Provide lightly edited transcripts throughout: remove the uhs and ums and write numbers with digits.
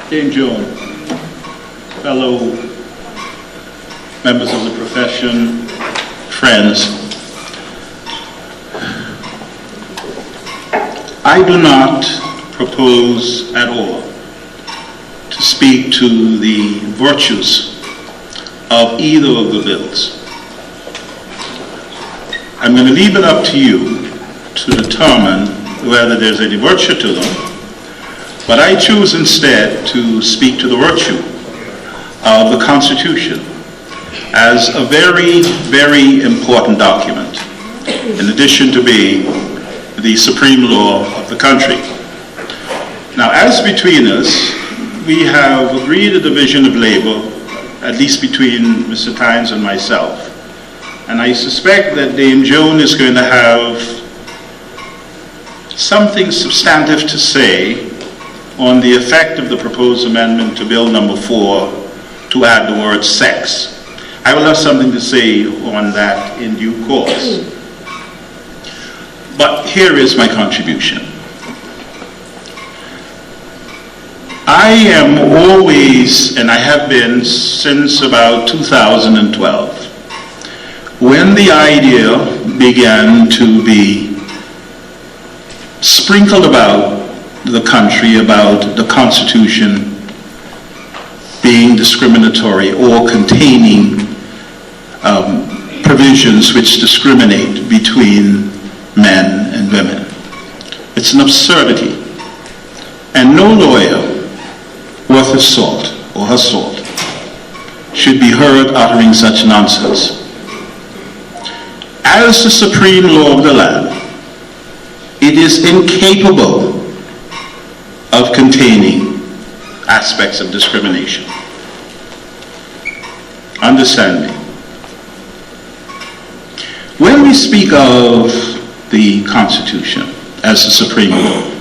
Dame Joan, fellow members of the profession, friends, I do not propose at all to speak to the virtues of either of the bills. I'm going to leave it up to you to determine whether there's any virtue to them, but I choose instead to speak to the virtue of the Constitution as a very, very important document, in addition to being the supreme law of the country. Now, as between us, we have agreed a division of labor, at least between Mr. Tynes and myself. And I suspect that Dame Joan is going to have something substantive to say on the effect of the proposed amendment to Bill number 4 to add the word sex. I will have something to say on that in due course. But here is my contribution. I am always, and I have been since about 2012, when the idea began to be sprinkled about the country about the Constitution being discriminatory or containing provisions which discriminate between men and women. It's an absurdity. And no lawyer worth his salt or her salt should be heard uttering such nonsense. As the supreme law of the land, it is incapable of containing aspects of discrimination. Understand me. When we speak of the Constitution as the supreme law,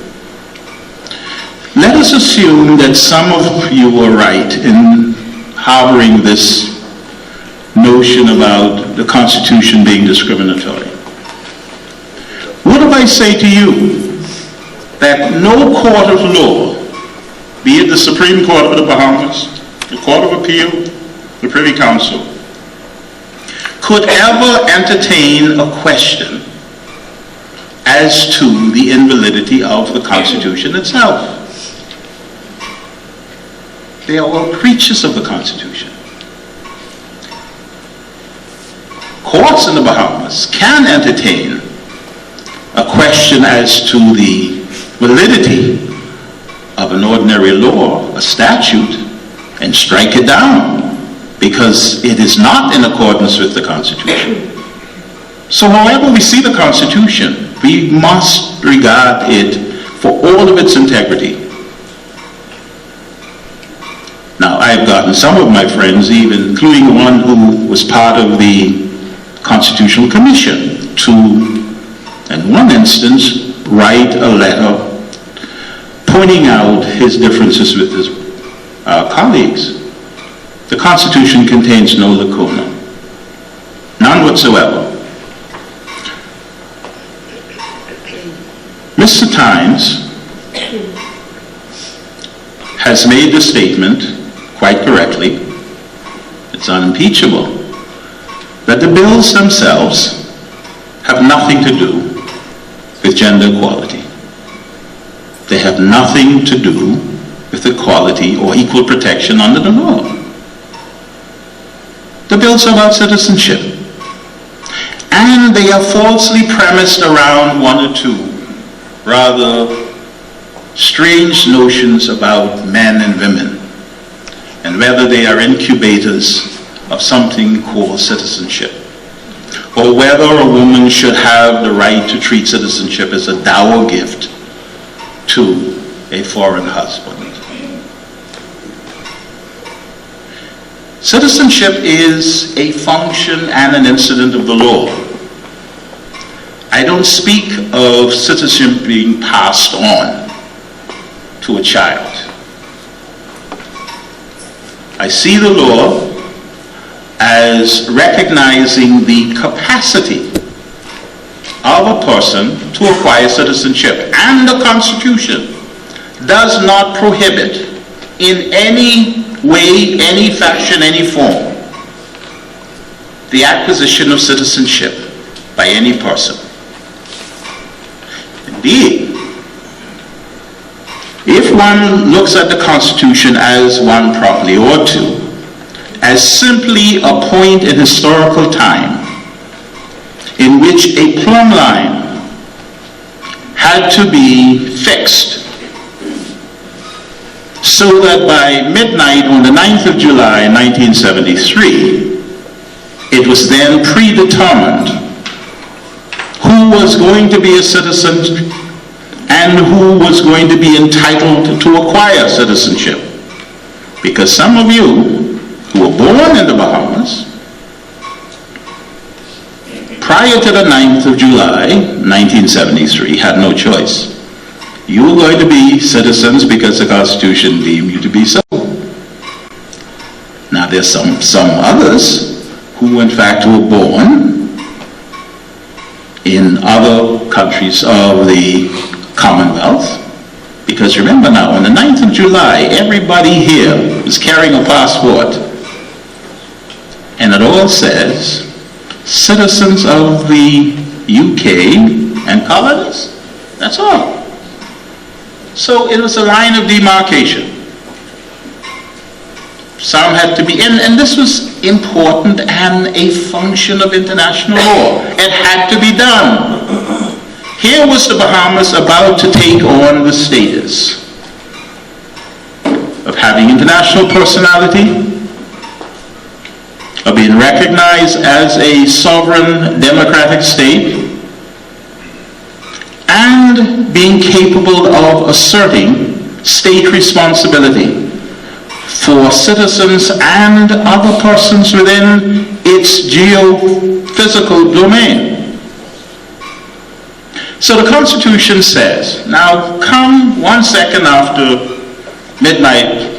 let us assume that some of you are right in harboring this notion about the Constitution being discriminatory. What if I say to you that no court of law, be it the Supreme Court of the Bahamas, the Court of Appeal, the Privy Council, could ever entertain a question as to the invalidity of the Constitution itself? They are all creatures of the Constitution. Courts in the Bahamas can entertain a question as to the validity of an ordinary law, a statute, and strike it down because it is not in accordance with the Constitution. So however we see the Constitution, we must regard it for all of its integrity. Now, I have gotten some of my friends, even including one who was part of the Constitutional Commission, to, in one instance, write a letter pointing out his differences with his colleagues. The Constitution contains no lacuna, none whatsoever. Mr. Tynes has made the statement, quite correctly, it's unimpeachable, that the bills themselves have nothing to do with gender equality. They have nothing to do with equality or equal protection under the law. The bills are about citizenship. And they are falsely premised around one or two rather strange notions about men and women, and whether they are incubators of something called citizenship, or whether a woman should have the right to treat citizenship as a dower gift to a foreign husband. Citizenship is a function and an incident of the law. I don't speak of citizenship being passed on to a child. I see the law as recognizing the capacity of a person to acquire citizenship, and the Constitution does not prohibit in any way, any fashion, any form, the acquisition of citizenship by any person. Indeed, if one looks at the Constitution as one properly ought to, as simply a point in historical time in which a plumb line had to be fixed so that by midnight on the 9th of July 1973, it was then predetermined who was going to be a citizen and who was going to be entitled to acquire citizenship. Because some of you who were born in the Bahamas prior to the 9th of July 1973 had no choice. You were going to be citizens because the Constitution deemed you to be so. Now there's some others who in fact were born in other countries of the Commonwealth. Because remember now, on the 9th of July, everybody here is carrying a passport. And it all says, citizens of the UK and colonies. That's all. So it was a line of demarcation. Some had to be, and this was important and a function of international law. It had to be done. Here was the Bahamas about to take on the status of having international personality, of being recognized as a sovereign democratic state, and being capable of asserting state responsibility for citizens and other persons within its geophysical domain. So the Constitution says, now come 1 second after midnight,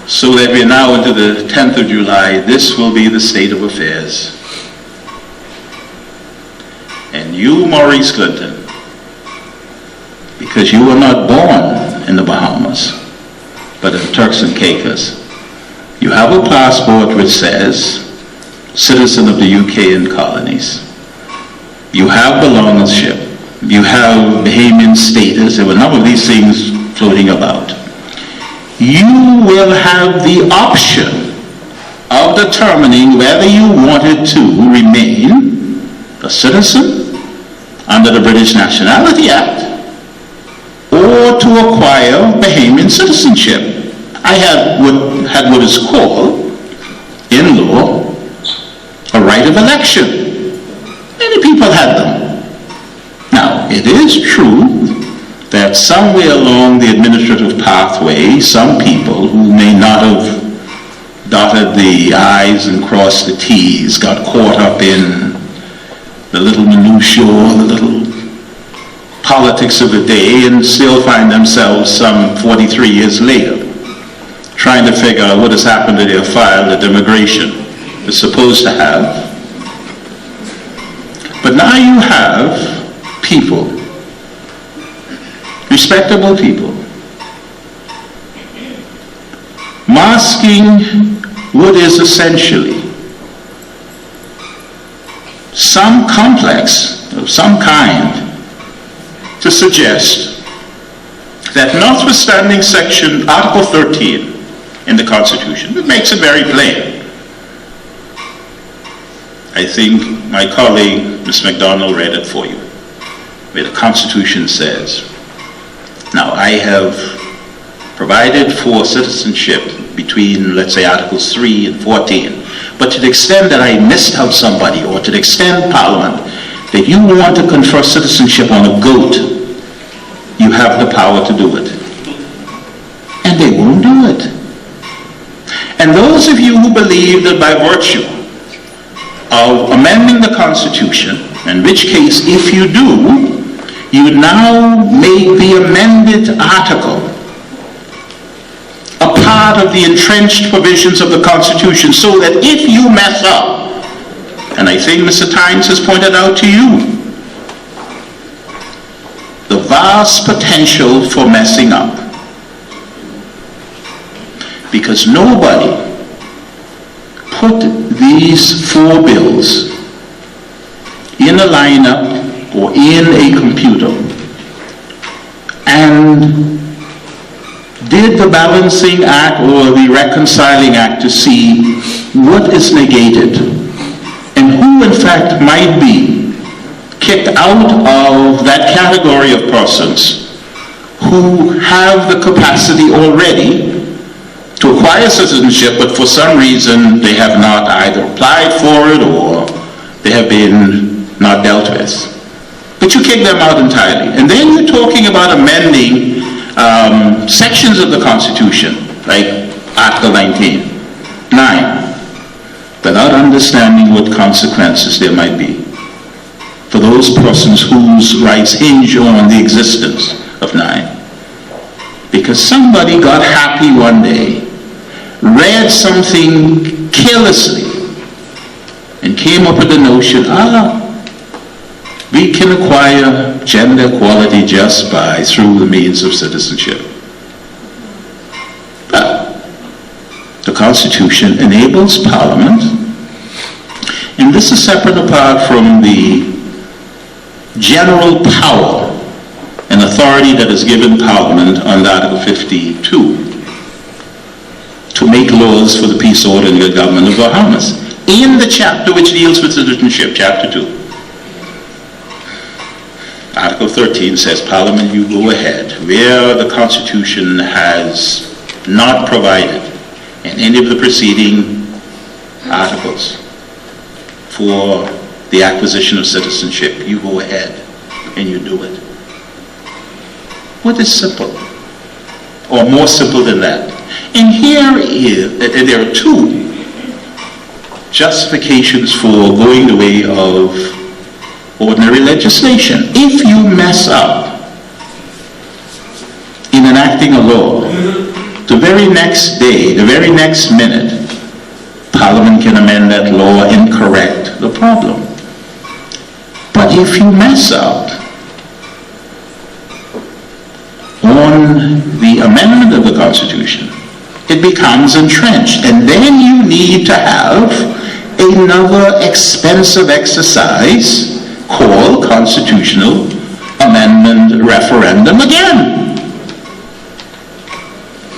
so that we're now into the 10th of July, this will be the state of affairs. And you, Maurice Glinton, because you were not born in the Bahamas, but in Turks and Caicos, you have a passport which says, citizen of the UK and colonies. You have belongership. You have Bahamian status. There were a number of these things floating about. You will have the option of determining whether you wanted to remain a citizen under the British Nationality Act or to acquire Bahamian citizenship. I had what is called, in law, a right of election. Many people had them. Now, it is true that somewhere along the administrative pathway, some people who may not have dotted the I's and crossed the T's got caught up in the little minutiae, the little politics of the day, and still find themselves some 43 years later trying to figure out what has happened to their file that immigration is supposed to have. But now you have people, respectable people, masking what is essentially some complex of some kind to suggest that notwithstanding Article 13 in the Constitution, it makes it very plain. I think my colleague, Ms. McDonald, read it for you, where the Constitution says, now I have provided for citizenship between, let's say, Articles 3 and 14, but to the extent that I missed out somebody, or to the extent, Parliament, that you want to confer citizenship on a goat, you have the power to do it. And they won't do it. And those of you who believe that by virtue of amending the Constitution, in which case, if you do, you now make the amended article a part of the entrenched provisions of the Constitution, so that if you mess up, and I think Mr. Tynes has pointed out to you, the vast potential for messing up because nobody put these 4 bills in a lineup or in a computer and did the balancing act or the reconciling act to see what is negated and who in fact might be kicked out of that category of persons who have the capacity already to acquire citizenship, but for some reason they have not either applied for it or they have been not dealt with. But you kick them out entirely. And then you're talking about amending sections of the Constitution, like Article 9, without understanding what consequences there might be for those persons whose rights hinge on the existence of 9. Because somebody got happy one day, read something carelessly, and came up with the notion, we can acquire gender equality just through the means of citizenship. But the Constitution enables Parliament, and this is separate apart from the general power and authority that is given Parliament under Article 52 to make laws for the peace, order, and good government of Bahamas. In the chapter which deals with citizenship, Chapter 2, Article 13 says, Parliament, you go ahead where the Constitution has not provided in any of the preceding articles for the acquisition of citizenship. You go ahead and you do it. What is simple? Or more simple than that? And there are 2 justifications for going the way of ordinary legislation. If you mess up in enacting a law, the very next day, the very next minute, Parliament can amend that law and correct the problem. But if you mess up on the amendment of the Constitution, it becomes entrenched, and then you need to have another expensive exercise called constitutional amendment referendum again.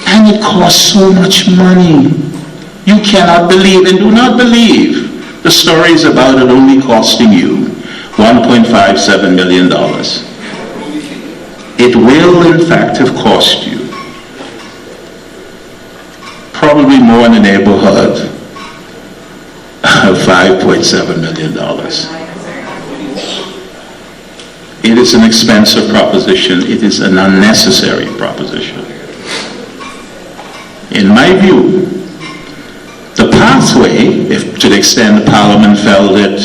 And it costs so much money. You cannot believe, and do not believe, the stories about it only costing you $1.57 million. It will in fact have cost you probably more in the neighborhood of $5.7 million. It is an expensive proposition. It is an unnecessary proposition. In my view, the pathway, if to the extent the Parliament felt that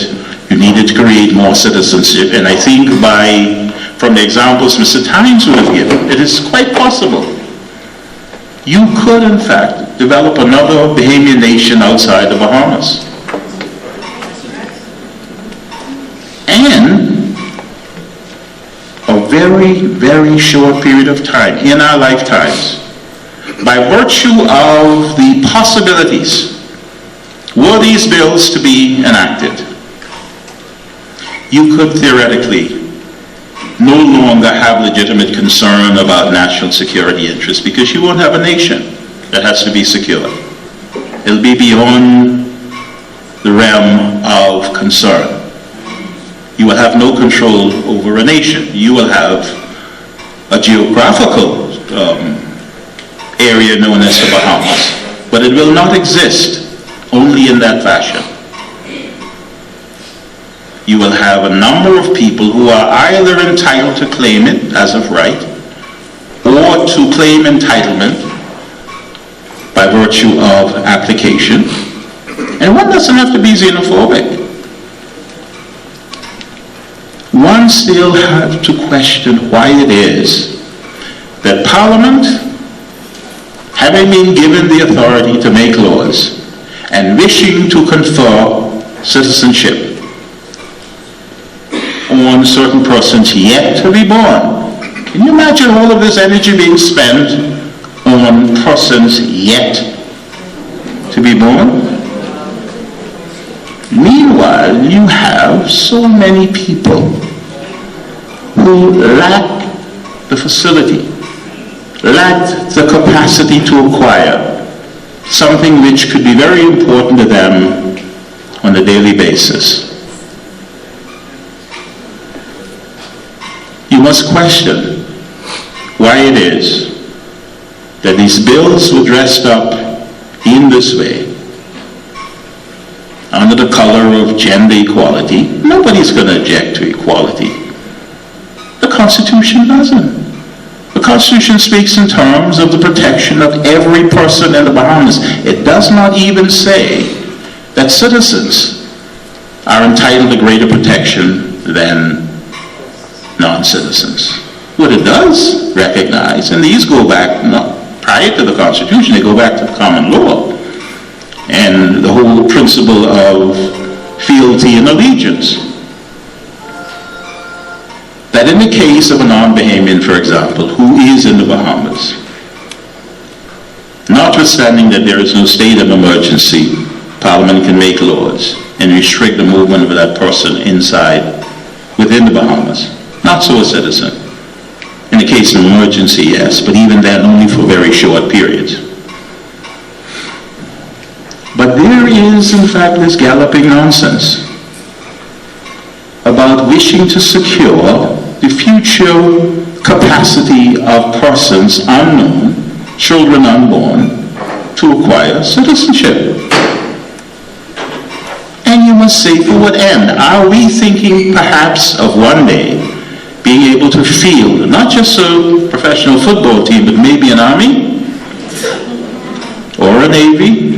you needed to create more citizenship, and I think from the examples Mr. Tynes would have given, it is quite possible. You could, in fact, develop another Bahamian nation outside the Bahamas. And a very, very short period of time in our lifetimes, by virtue of the possibilities, were these bills to be enacted, you could theoretically no longer have legitimate concern about national security interests, because you won't have a nation that has to be secured. It'll be beyond the realm of concern. You will have no control over a nation. You will have a geographical area known as the Bahamas, but it will not exist only in that fashion. You will have a number of people who are either entitled to claim it as of right, or to claim entitlement by virtue of application. And one doesn't have to be xenophobic. One still has to question why it is that Parliament, having been given the authority to make laws and wishing to confer citizenship on certain persons yet to be born. Can you imagine all of this energy being spent unborn persons yet to be born. Meanwhile, you have so many people who lack the facility, lack the capacity to acquire something which could be very important to them on a daily basis. You must question why it is that these bills were dressed up in this way, under the color of gender equality. Nobody's going to object to equality. The Constitution doesn't. The Constitution speaks in terms of the protection of every person in the Bahamas. It does not even say that citizens are entitled to greater protection than non-citizens. What it does recognize, and these go back not prior to the Constitution, they go back to the common law and the whole principle of fealty and allegiance. That in the case of a non-Bahamian, for example, who is in the Bahamas, notwithstanding that there is no state of emergency, Parliament can make laws and restrict the movement of that person within the Bahamas. Not so a citizen. In the case of emergency, yes, but even then only for very short periods. But there is, in fact, this galloping nonsense about wishing to secure the future capacity of persons unknown, children unborn, to acquire citizenship. And you must say, for what end? Are we thinking perhaps of one day being able to field not just a professional football team, but maybe an army or a navy?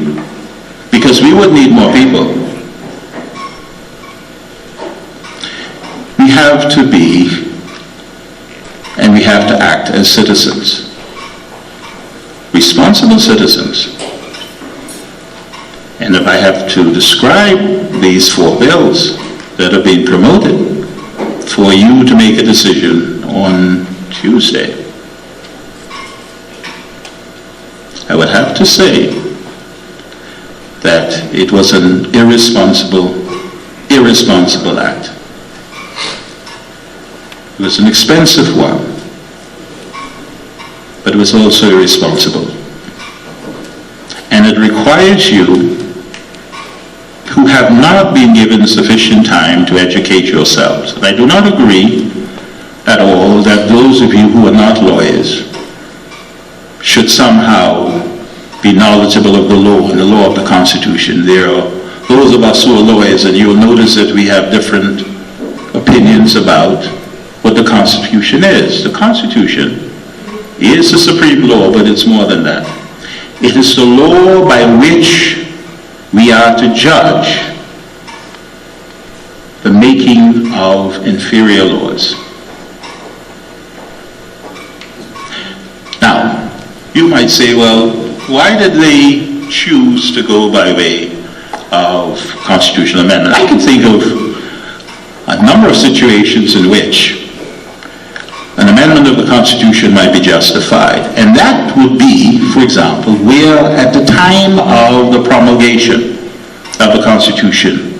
Because we would need more people. We have to be, and we have to act as citizens, responsible citizens. And if I have to describe these 4 bills that are being promoted for you to make a decision on Tuesday, I would have to say that it was an irresponsible act. It was an expensive one, but it was also irresponsible. And it requires you, who have not been given sufficient time to educate yourselves. And I do not agree at all that those of you who are not lawyers should somehow be knowledgeable of the law and the law of the Constitution. There are those of us who are lawyers, and you will notice that we have different opinions about what the Constitution is. The Constitution is the supreme law, but it's more than that. It is the law by which we are to judge the making of inferior laws. Now, you might say, well, why did they choose to go by way of constitutional amendment? I can think of a number of situations in which an amendment of the Constitution might be justified. And that would be, for example, where at the time of the promulgation of the Constitution,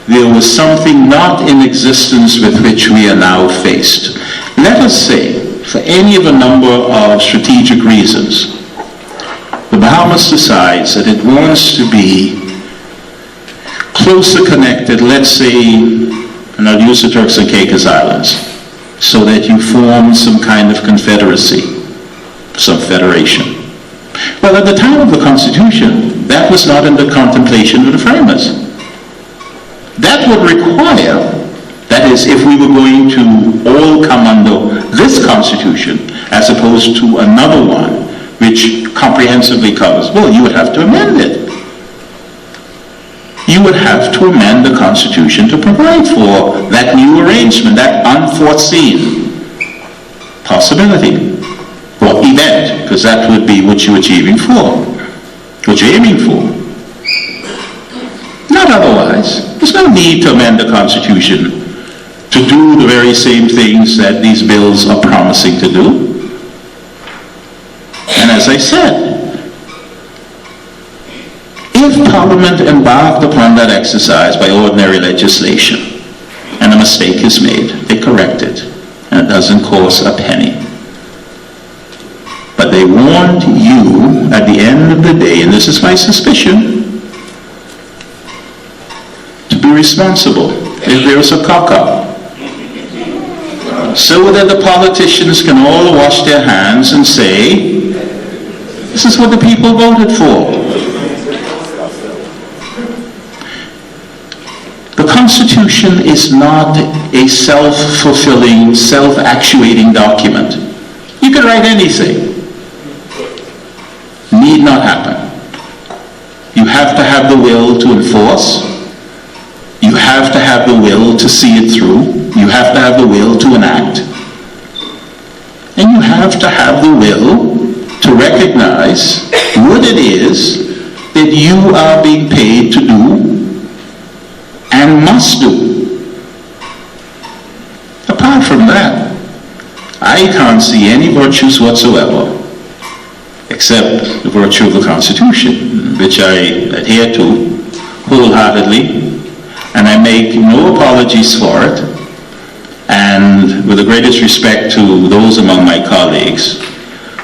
there was something not in existence with which we are now faced. Let us say, for any of a number of strategic reasons, the Bahamas decides that it wants to be closer connected, let's say, and I'll use the Turks and Caicos Islands, so that you form some kind of confederacy, some federation. Well, at the time of the Constitution, that was not in the contemplation of the framers. That would require, that is, if we were going to all come under this Constitution, as opposed to another one, which comprehensively covers, well, you would have to amend it. You would have to amend the Constitution to provide for that new arrangement, that unforeseen possibility, or event, because that would be what you're achieving for, what you're aiming for. Not otherwise. There's no need to amend the Constitution to do the very same things that these bills are promising to do. I said, if Parliament embarked upon that exercise by ordinary legislation, and a mistake is made, they correct it, and it doesn't cost a penny. But they want you, at the end of the day, and this is my suspicion, to be responsible if there's a cock-up. So that the politicians can all wash their hands and say, this is what the people voted for. The Constitution is not a self-fulfilling, self-actuating document. You can write anything. Need not happen. You have to have the will to enforce. You have to have the will to see it through. You have to have the will to enact. And you have to have the will to recognize what it is that you are being paid to do and must do. Apart from that, I can't see any virtues whatsoever except the virtue of the Constitution, which I adhere to wholeheartedly, and I make no apologies for it. And with the greatest respect to those among my colleagues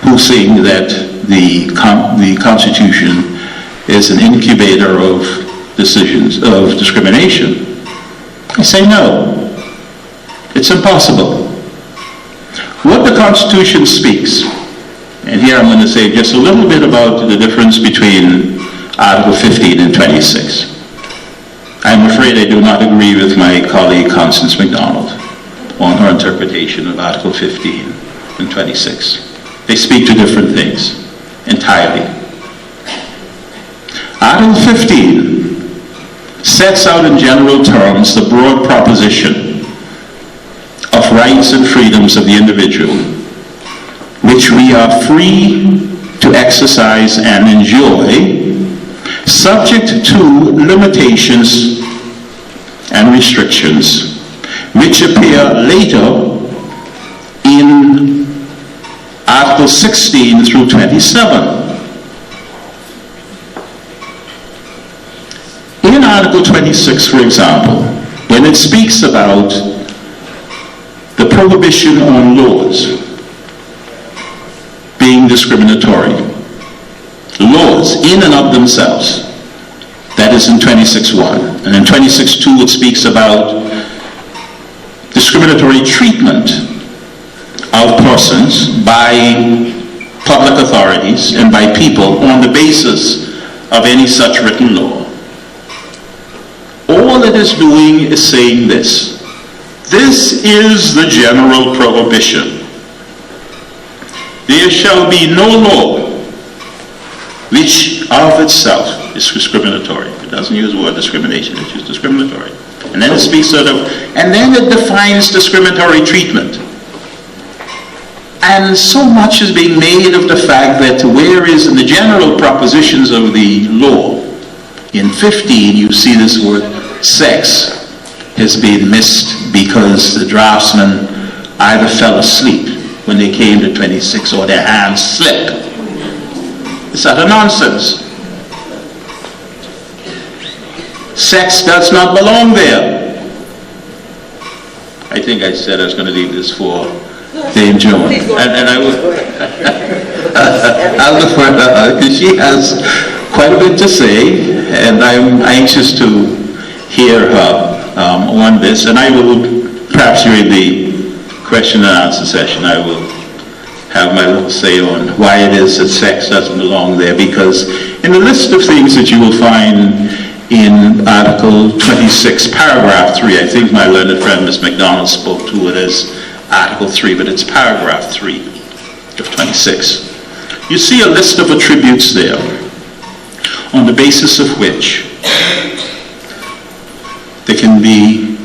who think that the Constitution is an incubator of decisions of discrimination, I say no. It's impossible. What the Constitution speaks, and here I'm going to say just a little bit about the difference between Article 15 and 26. I'm afraid I do not agree with my colleague Constance MacDonald on her interpretation of Article 15 and 26. They speak to different things entirely. Article 15 sets out in general terms the broad proposition of rights and freedoms of the individual, which we are free to exercise and enjoy, subject to limitations and restrictions, which appear later in Article 16 through 27. In Article 26, for example, when it speaks about the prohibition on laws being discriminatory, laws in and of themselves, that is in 26.1. And in 26.2 it speaks about discriminatory treatment of persons by public authorities and by people on the basis of any such written law. All it is doing is saying this: this is the general prohibition. There shall be no law which of itself is discriminatory. It doesn't use the word discrimination, it's just discriminatory. And then it speaks and then it defines discriminatory treatment. And so much is being made of the fact that whereas in the general propositions of the law, in 15 you see this word sex has been missed because the draftsman either fell asleep when they came to 26 or their hands slipped. It's utter nonsense. Sex does not belong there. I think I said I was going to leave this for Dame Joan. And I will I'll defer to her because she has quite a bit to say, and I'm anxious to hear her on this. And I will, perhaps during the question and answer session, I will have my little say on why it is that sex doesn't belong there, because in the list of things that you will find in Article 26, paragraph 3, I think my learned friend Ms. MacDonald spoke to it as Article 3, but it's paragraph 3 of 26. You see a list of attributes there on the basis of which there can be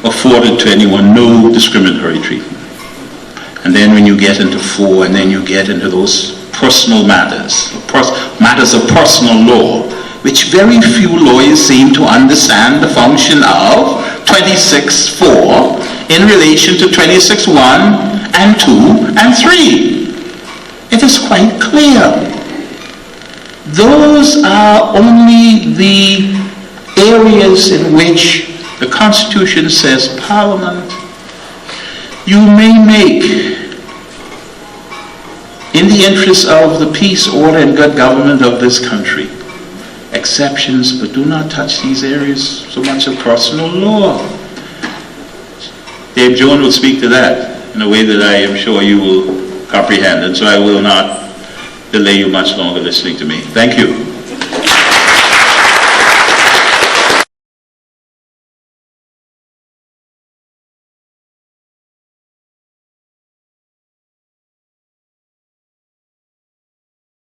afforded to anyone no discriminatory treatment. And then when you get into 4, and then you get into those personal matters, matters of personal law, which very few lawyers seem to understand the function of 26.4 in relation to 26.1 and 2 and 3. It is quite clear. Those are only the areas in which the Constitution says, Parliament, you may make, in the interest of the peace, order, and good government of this country, exceptions, but do not touch these areas so much of personal law. Dave Jones will speak to that in a way that I am sure you will comprehend, and so I will not delay you much longer listening to me. Thank you.